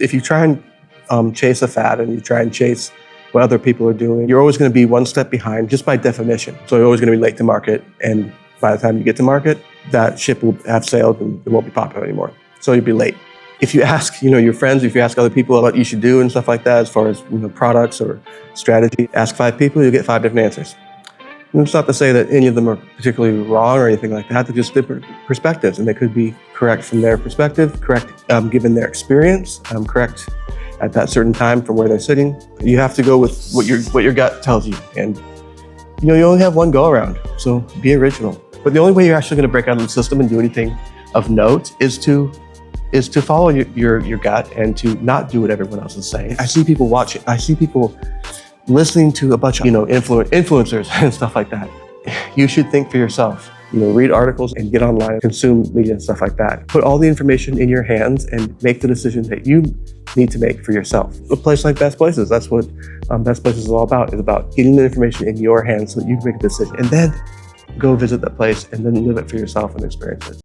If you try and chase a fad and you try and chase what other people are doing, you're always going to be one step behind just by definition. So you're always going to be late to market. And by the time you get to market, that ship will have sailed and it won't be popular anymore. So you'll be late. If you ask, your friends, if you ask other people what you should do and stuff like that, as far as products or strategy, ask 5 people, you'll get 5 different answers. And it's not to say that any of them are particularly wrong or anything like that. They're just different perspectives, and they could be correct from their perspective, correct given their experience, correct at that certain time from where they're sitting. You have to go with what your gut tells you, and you only have one go around, so be original. But the only way you're actually going to break out of the system and do anything of note is to follow your gut and to not do what everyone else is saying. I see people watching. I see people listening to a bunch of influencers and stuff like that. You should think for yourself. Read articles and get online, consume media and stuff like that. Put all the information in your hands and make the decision that you need to make for yourself. A place like Best Places, that's what Best Places is all about. It's about getting the information in your hands so that you can make a decision and then go visit that place and then live it for yourself and experience it.